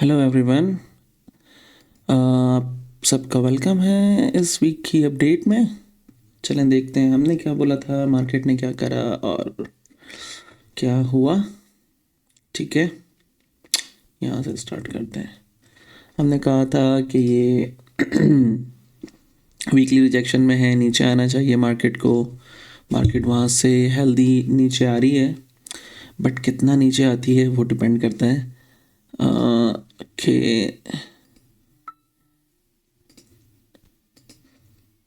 Hello everyone, आप सबका welcome है इस वीक की अपडेट में। चलें देखते हैं हमने क्या बोला था, मार्केट ने क्या करा और क्या हुआ। ठीक है, यहाँ से स्टार्ट करते हैं। हमने कहा था कि ये वीकली रिजेक्शन में है, नीचे आना चाहिए मार्केट को। मार्केट वहाँ से हेल्दी नीचे आ रही है, बट कितना नीचे आती है वो डिपेंड करता है कि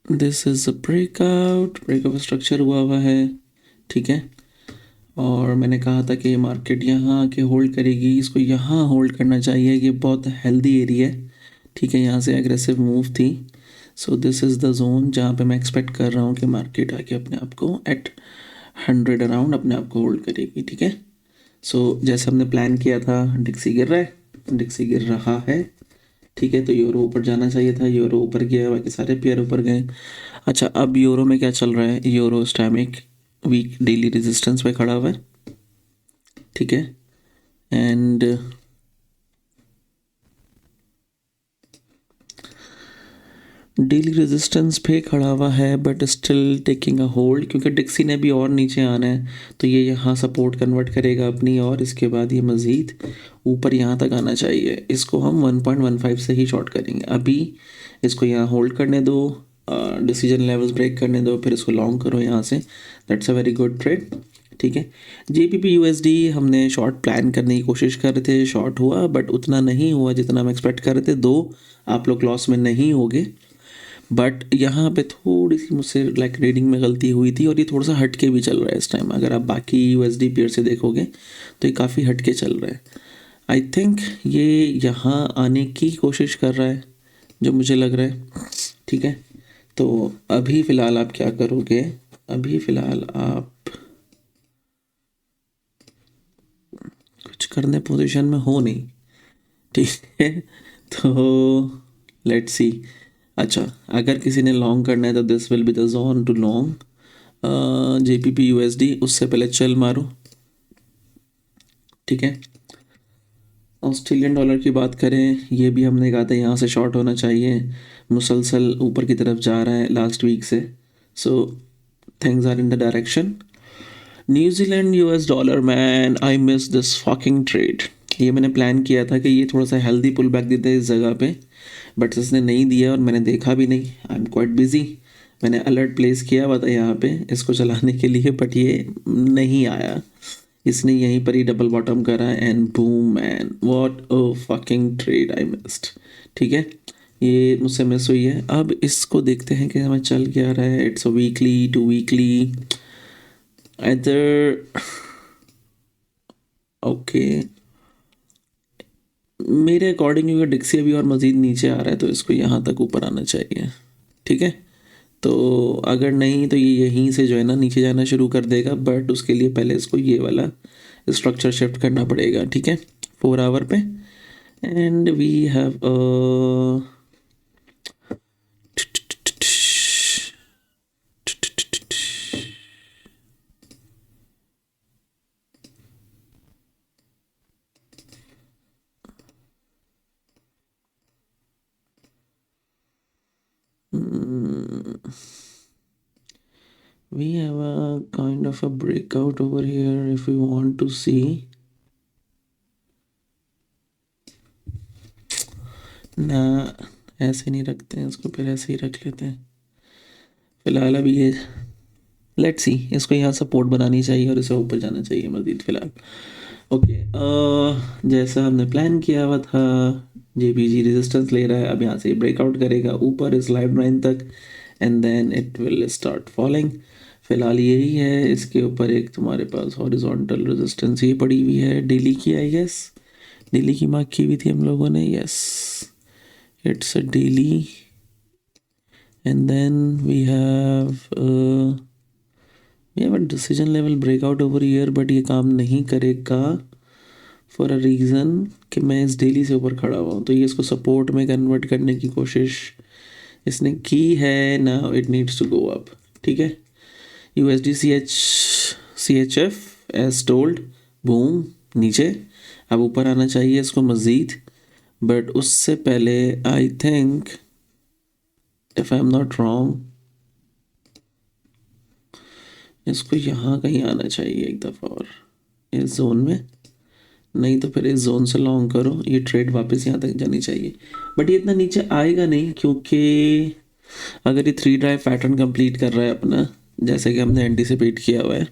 this is a breakout structure हुआ है। ठीक है, और मैंने कहा था कि मार्केट यहाँ आके होल्ड करेगी, इसको यहाँ होल्ड करना चाहिए, ये बहुत हेल्दी एरिया है। ठीक है, यहाँ से एग्रेसिव मूव थी, so this is the zone जहाँ पे मैं एक्सपेक्ट कर रहा हूँ कि मार्केट आके अपने आप को एट 100 अराउंड अपने आप को होल्ड करेगी। ठीक है, सो जैसे हमने प्लान किया था, डिक्सी गिर रहा है, डिक्सी गिर रहा है। ठीक है, तो यूरो ऊपर जाना चाहिए था, यूरो ऊपर गया, बाकी सारे पेयर ऊपर गए। अच्छा, अब यूरो में क्या चल रहा है, यूरो इस टाइम एक वीक डेली रेजिस्टेंस पे खड़ा हुआ है। ठीक है, एंड डेली रेजिस्टेंस पे खड़ा हुआ है but still taking a hold, क्योंकि डिक्सी ने भी और नीचे आना है, तो ये यहाँ सपोर्ट कन्वर्ट करेगा अपनी, और इसके बाद ये मज़ीद ऊपर यहाँ तक आना चाहिए। इसको हम 1.15 से ही शॉर्ट करेंगे। अभी इसको यहाँ होल्ड करने दो, डिसीजन लेवल्स ब्रेक करने दो, फिर इसको लॉन्ग करो यहाँ से। That's a very good trade. ठीक है, JPP USD हमने शॉर्ट प्लान करने की कोशिश कर रहे थे, शॉर्ट हुआ बट उतना नहीं हुआ जितना हम एक्सपेक्ट कर रहे थे। दो आप लोग लॉस में नहीं होगे, बट यहाँ पे थोड़ी सी मुझसे लाइक रीडिंग में गलती हुई थी, और ये थोड़ा सा हटके भी चल रहा है इस टाइम। अगर आप बाकी USD पेयर से देखोगे तो ये काफ़ी हटके चल रहा है। आई थिंक ये यहाँ आने की कोशिश कर रहा है, जो मुझे लग रहा है। ठीक है, तो अभी फ़िलहाल आप क्या करोगे, अभी फ़िलहाल आप कुछ करने पोजीशन में हो नहीं। ठीक है, तो लेट्स सी। अच्छा, अगर किसी ने लॉन्ग करना है तो this will be the zone to long JPP USD। उससे पहले चल मारो। ठीक है, ऑस्ट्रेलियन डॉलर की बात करें, ये भी हमने कहा था यहाँ से शॉर्ट होना चाहिए, मुसलसल ऊपर की तरफ जा रहा है लास्ट वीक से, so things are in the direction. न्यूजीलैंड US dollar, man I miss this fucking trade. ये मैंने प्लान किया था कि ये थोड़ा सा हेल्दी पुल बैक देते हैं इस जगह पे, बट इसने नहीं दिया और मैंने देखा भी नहीं। I am quite busy. मैंने अलर्ट प्लेस किया हुआ था यहाँ पे इसको चलाने के लिए, बट ये नहीं आया। इसने यहीं पर ही डबल बॉटम करा and boom, and what a fucking trade I missed. ठीक है, ये मुझसे मिस हुई है। अब इसको देखते हैं कि हमें चल क्या रहा है। It's a weekly to weekly इधर। ओके, मेरे अकॉर्डिंग क्योंकि डिक्सी अभी और मज़ीद नीचे आ रहा है, तो इसको यहाँ तक ऊपर आना चाहिए। ठीक है, तो अगर नहीं तो ये यहीं से जो है ना नीचे जाना शुरू कर देगा, बट उसके लिए पहले इसको ये वाला स्ट्रक्चर शिफ्ट करना पड़ेगा। ठीक है, 4 आवर पे, and we have we have a kind of a breakout over here if we want to see ना। ऐसे नहीं रखते हैं इसको, फिर ऐसे ही रख लेते हैं फिलहाल। अभी ये लेट्स सी, इसको यहाँ सपोर्ट बनानी चाहिए और इसे ऊपर जाना चाहिए मज़ीद फिलहाल। ओके, जैसा हमने प्लान किया हुआ था, JPG रेजिस्टेंस ले रहा है, अब यहाँ से ब्रेकआउट करेगा ऊपर इस लाइव लाइन तक, and then it will start falling. फिलहाल यही है, इसके ऊपर एक तुम्हारे पास हॉरिजॉन्टल रेजिस्टेंस ये पड़ी हुई है डेली की, आई गेस डेली की मार्क की हुई थी हम लोगों ने। Yes, it's a daily, and then we have decision level breakout over year, but ये काम नहीं करेगा फॉर अ रीज़न कि मैं इस डेली से ऊपर खड़ा हुआ हूँ, तो ये इसको सपोर्ट में कन्वर्ट करने की कोशिश इसने की है। Now it needs to go up. ठीक है, USD CHF as told, boom नीचे। अब ऊपर आना चाहिए इसको मज़ीद, बट उससे पहले I think if I am not wrong इसको यहाँ कहीं आना चाहिए एक दफ़ा और, इस जोन में। नहीं तो फिर इस जोन से लॉन्ग करो, ये ट्रेड वापस यहाँ तक जानी चाहिए। बट ये इतना नीचे आएगा नहीं, क्योंकि अगर ये 3 ड्राइव पैटर्न कंप्लीट कर रहा है अपना, जैसे कि हमने एंटिसिपेट किया हुआ है,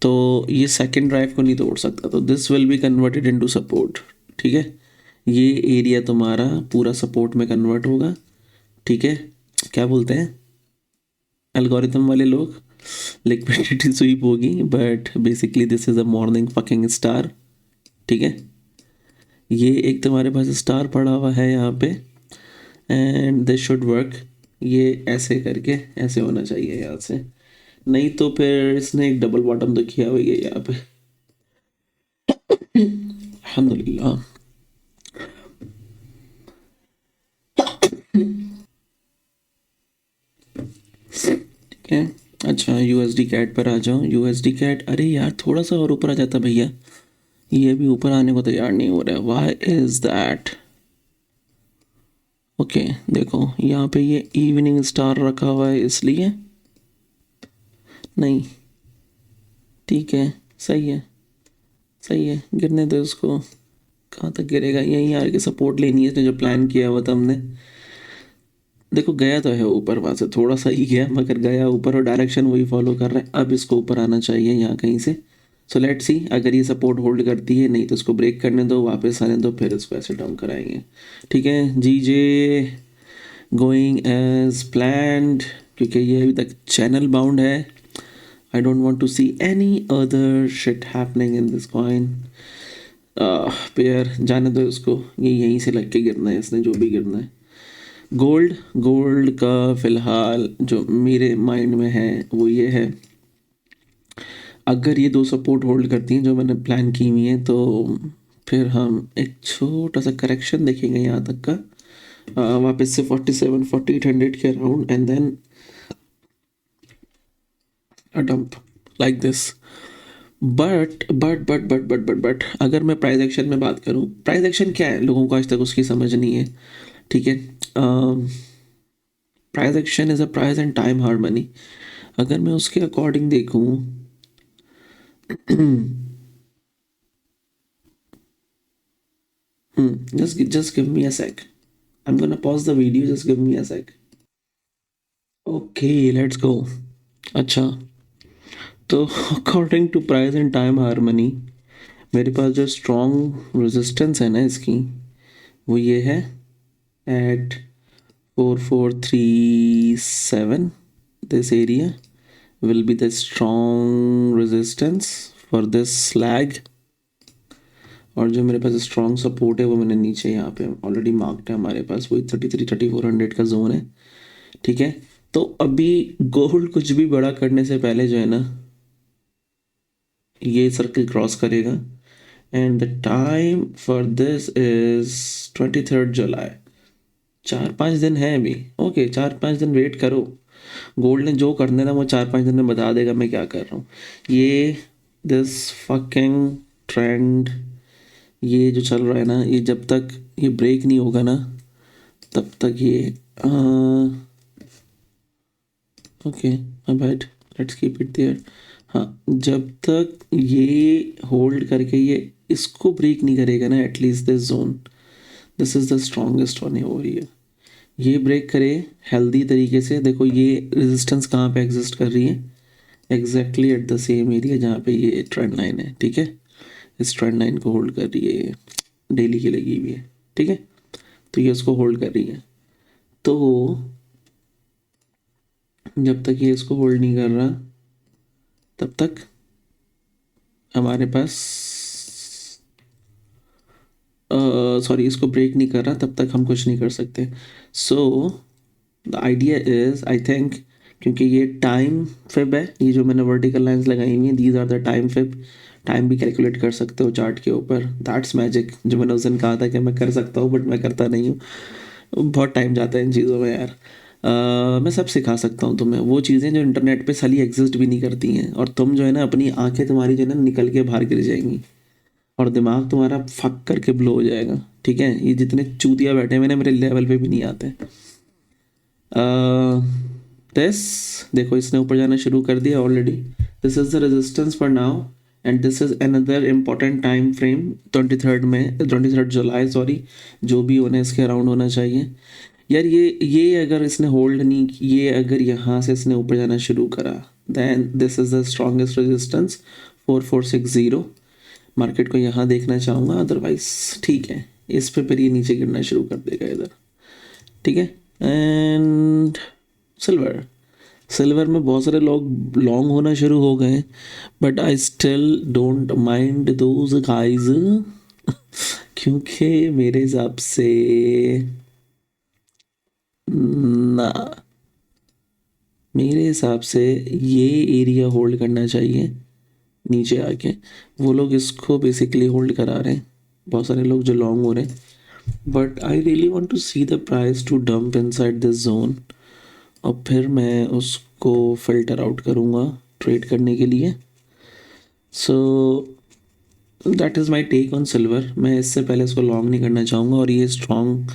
तो ये सेकंड ड्राइव को नहीं तोड़ सकता। तो this will be converted into support. ठीक है, ये एरिया तुम्हारा पूरा सपोर्ट में कन्वर्ट होगा। ठीक है, क्या बोलते हैं एल्गोरिथम वाले लोग, लिक्विडिटी स्वीप होगी, but basically this is a morning fucking star. ठीक है, ये एक तुम्हारे पास स्टार पड़ा हुआ है यहाँ पे, एंड दिस शुड वर्क। ये ऐसे करके ऐसे होना चाहिए यहाँ से, नहीं तो फिर इसने एक डबल बॉटम तो किया हुई है यहाँ पे। अल्हम्दुलिल्लाह। ठीक है, अच्छा USD कैट पर आ जाओ। USD कैट, अरे यार थोड़ा सा और ऊपर आ जाता भैया, ये भी ऊपर आने को तैयार नहीं हो रहा है। Why is that? ओके देखो यहाँ पे ये इवनिंग स्टार रखा हुआ है इसलिए नहीं। ठीक है, सही है सही है, गिरने दो इसको। कहाँ तक गिरेगा? यहीं आके सपोर्ट लेनी है इसने जो प्लान किया हुआ था हमने। देखो गया तो है ऊपर, वहाँ से थोड़ा सा ही गया मगर गया ऊपर, और डायरेक्शन वही फॉलो कर रहा है। अब इसको ऊपर आना चाहिए यहाँ कहीं से। सो लेट्स सी, अगर ये सपोर्ट होल्ड करती है, नहीं तो इसको ब्रेक करने दो, वापस आने दो, फिर इसको ऐसे डाउन कराएंगे। ठीक है, जीजे गोइंग एज प्लान्ड, क्योंकि ये अभी तक चैनल बाउंड है। I don't want to see any other shit happening in this coin. Pair जाने दो इसको, ये यहीं से लग के गिरना है इसने, जो भी गिरना है। गोल्ड का फ़िलहाल जो मेरे माइंड में है वो ये है, अगर ये 2 सपोर्ट होल्ड करती हैं जो मैंने प्लान की हुई हैं, तो फिर हम एक छोटा सा करेक्शन देखेंगे यहाँ तक का, वापस से 47-4800 के around, and then a dump like this. But अगर मैं प्राइस एक्शन में बात करूँ, प्राइस एक्शन क्या है लोगों को आज तक उसकी समझ नहीं है। ठीक है, price action is a price and time harmony. अगर मैं उसके अकॉर्डिंग देखूँ just give me a sec. I'm gonna pause the video, just give me a sec. Okay, let's go. अच्छा, तो according to price and time harmony, मेरे पास जो strong resistance है ना इसकी, वो ये है at 4437। This area will be the strong resistance for this slag, और जो मेरे पास स्ट्रॉन्ग सपोर्ट है वो मैंने नीचे यहाँ पे ऑलरेडी मार्क्ड है हमारे पास, वही 33-3400 का जोन है। ठीक है, तो अभी गोल्ड कुछ भी बड़ा करने से पहले जो है ना, ये सर्कल क्रॉस करेगा, and the time for this is 23 जुलाई। 4-5 दिन है अभी। ओके, 4-5 दिन वेट करो, गोल्ड ने जो करने ना वो 4-5 दिन में बता देगा मैं क्या कर रहा हूँ। ये दिस फकिंग ट्रेंड, ये जो चल रहा है ना, ये जब तक ये ब्रेक नहीं होगा ना, तब तक ये okay my bad, let's keep it there. हाँ, जब तक ये होल्ड करके ये इसको ब्रेक नहीं करेगा ना, at least this zone, this is the strongest one over here. ये ब्रेक करे हेल्दी तरीके से। देखो ये रेजिस्टेंस कहाँ पे एग्जिस्ट कर रही है, exactly at the same area जहाँ पे ये ट्रेंड लाइन है। ठीक है, इस ट्रेंड लाइन को होल्ड कर रही है, ये डेली की लगी हुई है। ठीक है, तो ये उसको होल्ड कर रही है। तो जब तक ये इसको होल्ड नहीं कर रहा, तब तक हमारे पास सॉरी इसको ब्रेक नहीं कर रहा, तब तक हम कुछ नहीं कर सकते। So the idea is, I think, क्योंकि ये टाइम फिब है, ये जो मैंने वर्टिकल लाइंस लगाई हुई हैं, these are the time fib. Time भी कैलकुलेट कर सकते हो चार्ट के ऊपर, दैट्स मैजिक, जो मैंने उस दिन कहा था कि मैं कर सकता हूँ, बट मैं करता नहीं हूँ, बहुत टाइम जाता है इन चीज़ों में यार। मैं सब सिखा सकता हूँ तुम्हें, वो चीज़ें जो इंटरनेट पे साली एग्जिस्ट भी नहीं करती हैं, और तुम जो है ना अपनी आंखें तुम्हारी जो है ना निकल के बाहर गिर जाएंगी और दिमाग तुम्हारा फक करके ब्लो हो जाएगा। ठीक है, ये जितने चूतिया बैठे हुए ना मेरे लेवल पे भी नहीं आते। दिस देखो, इसने ऊपर जाना शुरू कर दिया already. This is the resistance for now and this is another important time frame, 23 July sorry, जो भी होना इसके अराउंड होना चाहिए। यार ये अगर इसने होल्ड नहीं, ये अगर यहाँ से इसने ऊपर जाना शुरू करा, then this is the strongest resistance 4460। Market को यहाँ देखना चाहूँगा, अदरवाइज ठीक है इस पे फिर ये नीचे गिरना शुरू कर देगा इधर। ठीक है, एंड सिल्वर में बहुत सारे लोग लॉन्ग होना शुरू हो गए, but I still don't mind those guys क्योंकि मेरे हिसाब से ना, मेरे हिसाब से ये एरिया होल्ड करना चाहिए नीचे आके। वो लोग इसको बेसिकली होल्ड करा रहे हैं, बहुत सारे लोग जो लॉन्ग हो रहे हैं, but I really want to see the price to dump inside this zone, और फिर मैं उसको फिल्टर आउट करूँगा ट्रेड करने के लिए। So that is my take on silver. मैं इससे पहले इसको लॉन्ग नहीं करना चाहूँगा, और ये स्ट्रॉन्ग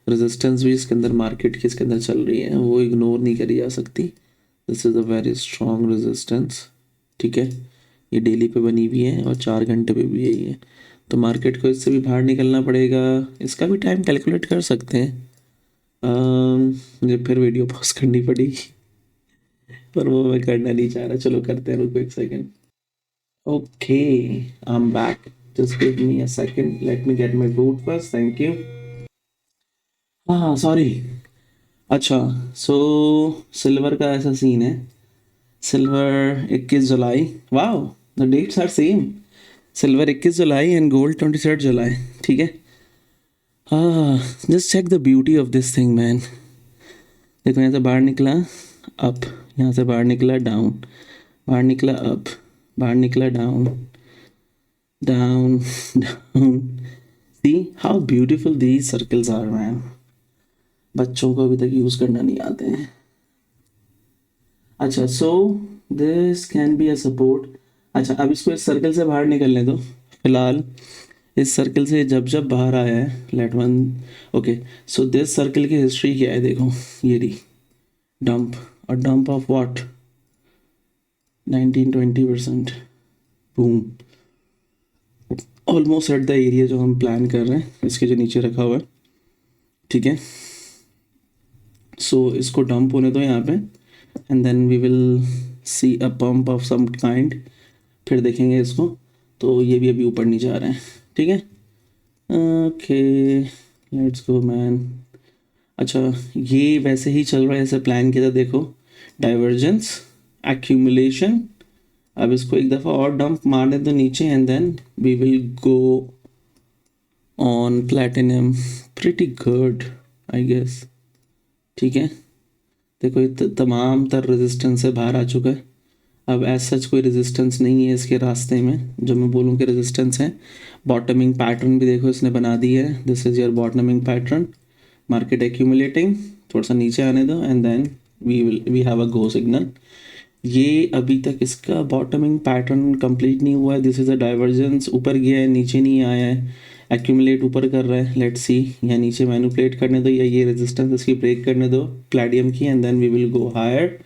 रेजिस्टेंस भी इसके अंदर मार्केट की इसके अंदर चल रही है, वो इग्नोर नहीं करी जा सकती। This is a very strong resistance. ठीक है, ये डेली पे बनी हुई है और 4 घंटे पे भी यही है, तो मार्केट को इससे भी बाहर निकलना पड़ेगा। इसका भी टाइम कैलकुलेट कर सकते हैं, मुझे फिर वीडियो पॉज करनी पड़ेगी पर वो मैं करना नहीं चाह रहा। चलो करते हैं, रुको एक second. Okay, I am back, just give me a second, let me get my food first, thank you. हाँ सॉरी। अच्छा, सो सिल्वर का ऐसा सीन है, silver 21 July, wow the dates are same, silver 21 July and gold 23 July. ठीक है, हाँ just check the beauty of this thing man. देखो यहाँ से बाहर निकला अप, यहाँ से बाहर निकला डाउन, बाहर निकला अप, बाहर निकला down, down down. See how beautiful these circles are man. बच्चों को अभी तक यूज़ करना नहीं आते हैं। अच्छा, so this can be a support. अच्छा, अब इसको इस सर्कल से बाहर निकलने दो फिलहाल। इस सर्कल से जब जब बाहर आया है, let one, okay, so this circle की हिस्ट्री क्या है, देखो ये रही डंप, और dump of what, 19-20%, boom, almost at the area जो हम प्लान कर रहे हैं, इसके जो नीचे रखा हुआ है। ठीक है, सो इसको डंप होने दो यहाँ पे, and then we will see a pump of some kind, फिर देखेंगे इसको। तो ये भी अभी ऊपर नहीं जा रहे हैं। ठीक है, ओके लेट्स गो मैन। अच्छा, ये वैसे ही चल रहा है जैसे प्लान किया था, देखो डाइवर्जेंस, एक्यूमुलेशन। अब इसको एक दफ़ा और डंप मार दे तो नीचे, and then we will go on platinum, pretty good I guess. ठीक है, देखो ये तमाम तर रेजिस्टेंस से बाहर आ चुका है। अब एज सच कोई रेजिस्टेंस नहीं है इसके रास्ते में जो मैं बोलूँ कि रेजिस्टेंस है। बॉटमिंग पैटर्न भी देखो इसने बना दी है, this is your bottoming pattern, market accumulating, थोड़ा सा नीचे आने दो, and then we have a go signal. ये अभी तक इसका बॉटमिंग पैटर्न कंप्लीट नहीं हुआ है, दिस इज़ अ डाइवर्जेंस, ऊपर गया है नीचे नहीं आया है, एक्यूमुलेट ऊपर कर रहा है, लेट्स सी, या नीचे मैनिपुलेट करने दो, या ये रेजिस्टेंस इसकी ब्रेक करने दो प्लैटिनम की, and then we will go higher.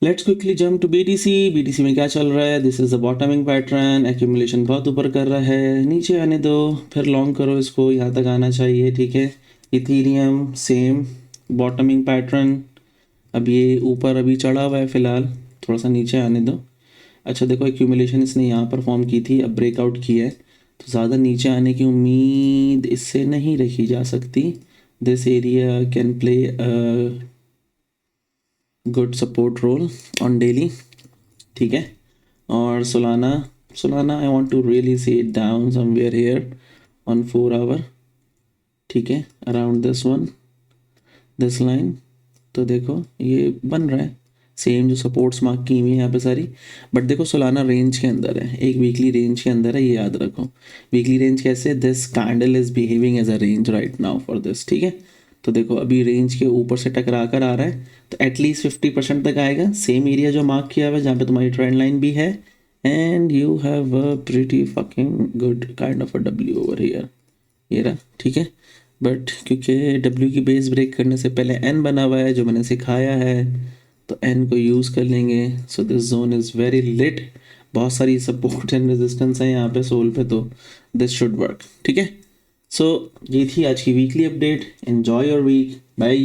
Let's quickly jump to BTC में क्या चल रहा है, this is the bottoming pattern, accumulation बहुत ऊपर कर रहा है, नीचे आने दो, फिर लॉन्ग करो इसको, यहाँ तक आना चाहिए। ठीक है, इथीरियम सेम बॉटमिंग पैटर्न, अब ये ऊपर अभी चढ़ा हुआ है फिलहाल, थोड़ा सा नीचे आने दो। अच्छा देखो, एक्यूमुलेशन इसने यहाँ पर फॉर्म की थी, अब ब्रेकआउट किया है, तो ज़्यादा नीचे आने की उम्मीद इससे नहीं रखी जा सकती। This area can play good support role on daily. ठीक है, और Solana I want to really see it down somewhere here on 4 hour. ठीक है, around this one, this line, तो देखो ये बन रहा है सेम जो सपोर्ट्स मार्क की हुई है यहाँ पे सारी, बट देखो सोलाना रेंज के अंदर है, एक वीकली रेंज के अंदर है, ये याद रखो। वीकली रेंज कैसे, this candle is behaving as a range right now for this. ठीक है, तो देखो अभी रेंज के ऊपर से टकरा कर आ रहा है, तो एटलीस्ट 50% तक आएगा, सेम एरिया जो मार्क किया हुआ है जहाँ पे तुम्हारी ट्रेंड लाइन भी है, and you have a pretty fucking good kind of a W over here, ये रहा, ठीक है। बट क्योंकि डब्ल्यू की बेस ब्रेक करने से पहले एन बना हुआ है जो मैंने सिखाया है, तो एन को यूज़ कर लेंगे। So this zone is very lit, बहुत सारी सपोर्ट एंड रेजिस्टेंस है यहाँ पे सोल पे, तो दिस शुड वर्क, ठीक है। सो ये थी आज की weekly update, enjoy your week, bye.